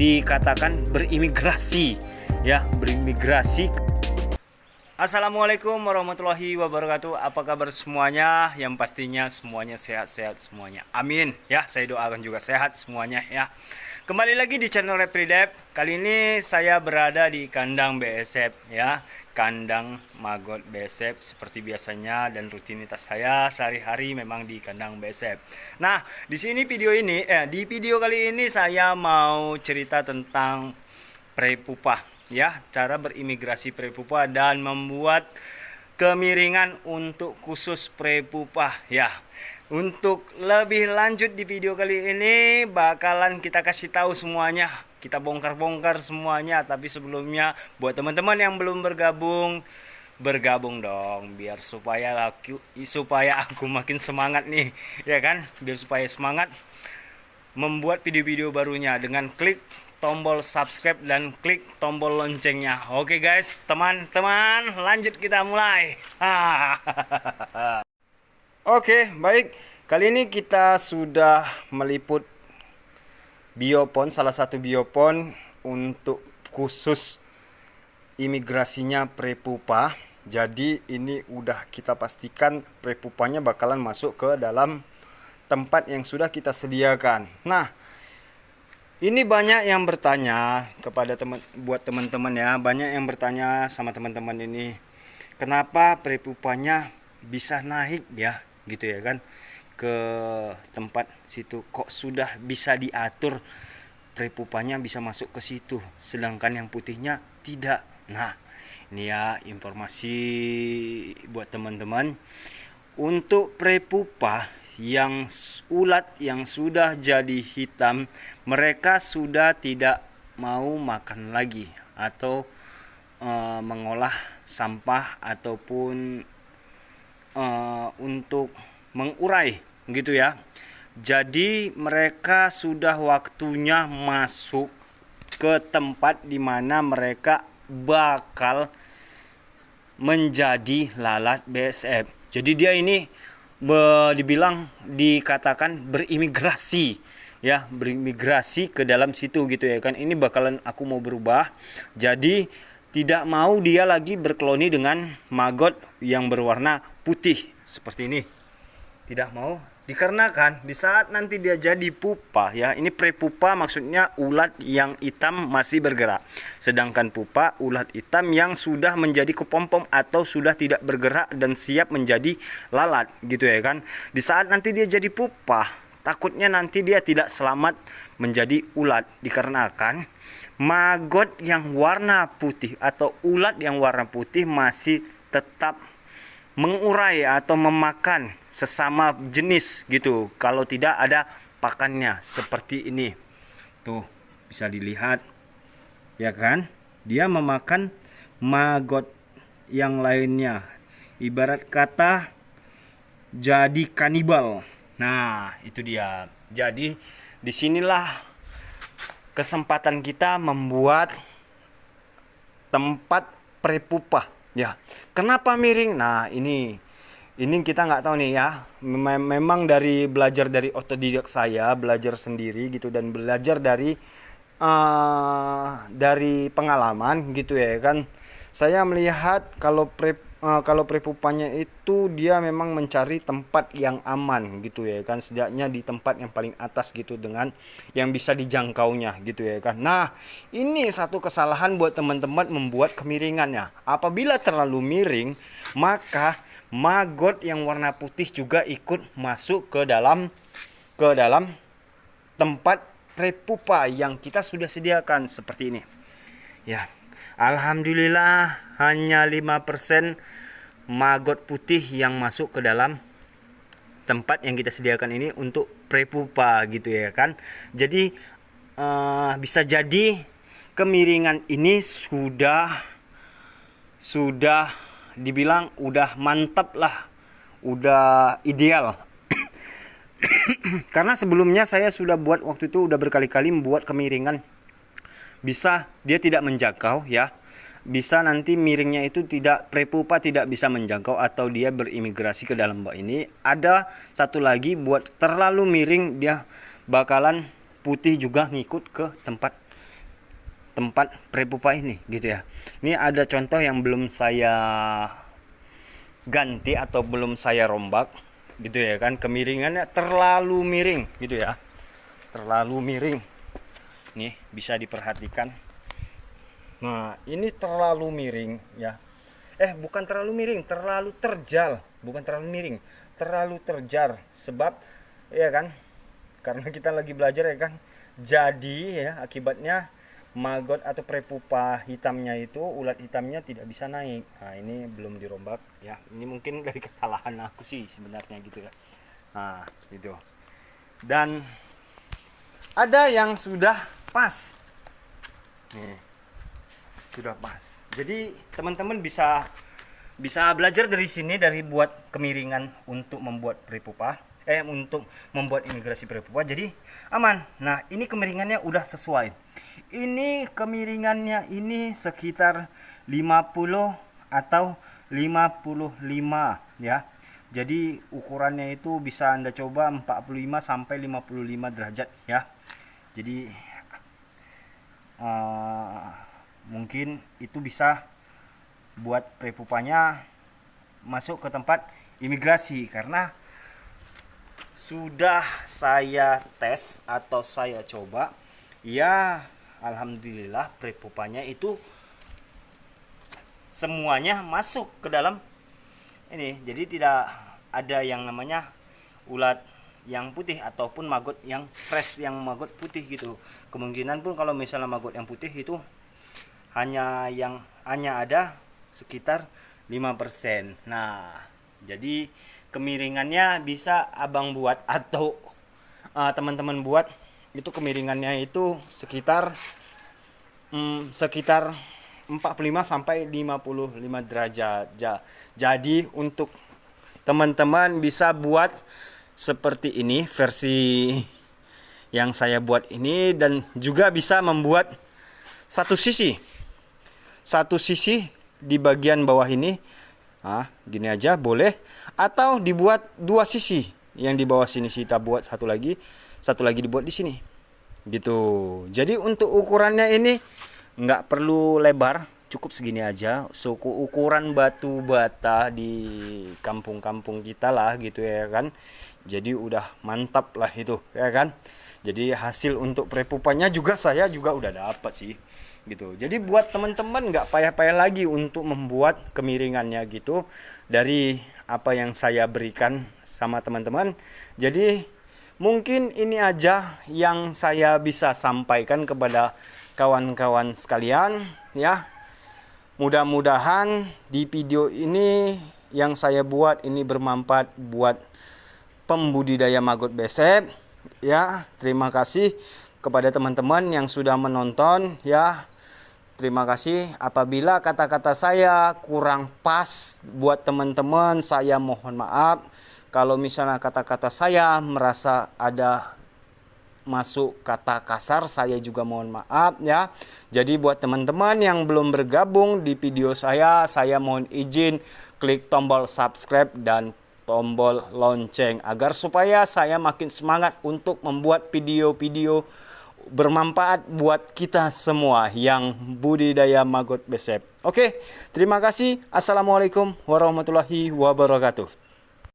dikatakan berimigrasi, ya, berimigrasi. Assalamualaikum warahmatullahi wabarakatuh. Apa kabar semuanya? Yang pastinya semuanya sehat-sehat semuanya. Amin. Ya, saya doakan juga sehat semuanya ya. Kembali lagi di channel Repridep. Kali ini saya berada di kandang BSF ya. Kandang Magot BSF seperti biasanya, dan rutinitas saya sehari-hari memang di kandang BSF. Nah, di video kali ini saya mau cerita tentang prepupa ya, cara berimigrasi prepupa dan membuat kemiringan untuk khusus prepupa ya. Untuk lebih lanjut di video kali ini bakalan kita kasih tahu semuanya, kita bongkar-bongkar semuanya. Tapi sebelumnya buat teman-teman yang belum bergabung dong, biar supaya aku makin semangat nih ya kan, biar supaya semangat membuat video-video barunya dengan klik tombol subscribe dan klik tombol loncengnya. Oke guys, teman-teman, lanjut kita mulai. Oke, baik. Kali ini kita sudah meliput biopon, salah satu biopon untuk khusus imigrasinya prepupa. Jadi ini udah kita pastikan prepupanya bakalan masuk ke dalam tempat yang sudah kita sediakan. Nah, ini banyak yang bertanya kepada buat teman-teman ya, banyak yang bertanya sama teman-teman ini, kenapa prepupanya bisa naik ya, gitu ya kan, ke tempat situ, kok sudah bisa diatur prepupanya bisa masuk ke situ, sedangkan yang putihnya tidak. Nah, ini ya informasi buat teman-teman. Untuk prepupa yang ulat yang sudah jadi hitam, mereka sudah tidak mau makan lagi atau mengolah sampah ataupun untuk mengurai gitu ya. Jadi mereka sudah waktunya masuk ke tempat di mana mereka bakal menjadi lalat BSF. Jadi dia ini dikatakan berimigrasi ya, berimigrasi ke dalam situ gitu ya kan. Ini bakalan aku mau berubah, jadi tidak mau dia lagi berkoloni dengan maggot yang berwarna putih seperti ini. Tidak mau, dikarenakan di saat nanti dia jadi pupa ya, ini prepupa maksudnya ulat yang hitam masih bergerak, sedangkan pupa ulat hitam yang sudah menjadi kepompong atau sudah tidak bergerak dan siap menjadi lalat gitu ya kan. Di saat nanti dia jadi pupa, takutnya nanti dia tidak selamat menjadi ulat, dikarenakan maggot yang warna putih atau ulat yang warna putih masih tetap mengurai atau memakan sesama jenis gitu, kalau tidak ada pakannya seperti ini. Tuh, bisa dilihat ya kan, dia memakan maggot yang lainnya, ibarat kata jadi kanibal. Nah, itu dia. Jadi disinilah kesempatan kita membuat tempat prepupa ya. Kenapa miring? Nah, ini kita nggak tahu nih ya. Memang belajar dari otodidak, saya belajar sendiri gitu, dan belajar dari pengalaman gitu ya kan. Saya melihat kalau prepupanya itu dia memang mencari tempat yang aman gitu ya kan, setidaknya di tempat yang paling atas gitu, dengan yang bisa dijangkaunya gitu ya kan. Nah, ini satu kesalahan buat teman-teman membuat kemiringannya. Apabila terlalu miring, maka maggot yang warna putih juga ikut masuk ke dalam tempat prepupa yang kita sudah sediakan seperti ini ya. Alhamdulillah hanya 5% maggot putih yang masuk ke dalam tempat yang kita sediakan ini untuk prepupa gitu ya kan. Jadi bisa jadi kemiringan ini sudah dibilang udah mantap lah, udah ideal. Karena sebelumnya saya sudah buat, waktu itu udah berkali-kali membuat kemiringan, bisa dia tidak menjangkau ya, bisa nanti miringnya itu prepupa tidak bisa menjangkau atau dia berimigrasi ke dalam bak ini. Ada satu lagi, buat terlalu miring dia bakalan putih juga ngikut ke tempat tempat prepupa ini gitu ya. Ini ada contoh yang belum saya ganti atau belum saya rombak gitu ya kan, kemiringannya terlalu miring gitu ya, terlalu miring. Nih bisa diperhatikan. Nah ini terlalu miring ya, bukan terlalu miring, terlalu terjal, bukan terlalu miring, terlalu terjal. Sebab ya kan, karena kita lagi belajar ya kan, jadi ya akibatnya maggot atau prepupa hitamnya itu, ulat hitamnya tidak bisa naik. Nah ini belum dirombak ya, ini mungkin dari kesalahan aku sih sebenarnya gitu ya. Nah gitu, dan ada yang sudah pas nih, sudah pas. Jadi teman-teman bisa belajar dari sini, dari buat kemiringan untuk membuat prepupa, untuk membuat imigrasi prepupa, jadi aman. Nah ini kemiringannya udah sesuai, ini kemiringannya ini sekitar 50 atau 55 ya. Jadi ukurannya itu bisa Anda coba 45 sampai 55 derajat ya. Jadi mungkin itu bisa buat prepupanya masuk ke tempat imigrasi, karena sudah saya tes atau saya coba ya, alhamdulillah prepupanya itu semuanya masuk ke dalam ini. Jadi tidak ada yang namanya ulat yang putih ataupun maggot yang fresh, yang maggot putih gitu. Kemungkinan pun kalau misalnya maggot yang putih itu hanya ada sekitar 5%. Nah, jadi kemiringannya bisa abang buat atau teman-teman buat itu, kemiringannya itu sekitar 45 sampai 55 derajat. Jadi untuk teman-teman bisa buat seperti ini versi yang saya buat ini, dan juga bisa membuat satu sisi di bagian bawah ini. Gini aja boleh, atau dibuat dua sisi, yang di bawah sini kita buat satu lagi dibuat di sini gitu. Jadi untuk ukurannya ini nggak perlu lebar, cukup segini aja, suku ukuran batu bata di kampung-kampung kita lah gitu ya kan. Jadi udah mantap lah itu ya kan. Jadi hasil untuk prepupanya juga saya juga udah dapat sih gitu. Jadi buat teman-teman nggak payah-payah lagi untuk membuat kemiringannya gitu dari apa yang saya berikan sama teman-teman. Jadi mungkin ini aja yang saya bisa sampaikan kepada kawan-kawan sekalian ya. Mudah-mudahan di video ini yang saya buat ini bermanfaat buat pembudidaya maggot besep ya. Terima kasih kepada teman-teman yang sudah menonton ya. Terima kasih. Apabila kata-kata saya kurang pas buat teman-teman, saya mohon maaf. Kalau misalnya kata-kata saya merasa ada masuk kata kasar, saya juga mohon maaf ya. Jadi buat teman-teman yang belum bergabung di video saya mohon izin klik tombol subscribe dan tombol lonceng agar supaya saya makin semangat untuk membuat video-video bermanfaat buat kita semua yang budidaya maggot besep. Oke, terima kasih. Assalamualaikum warahmatullahi wabarakatuh.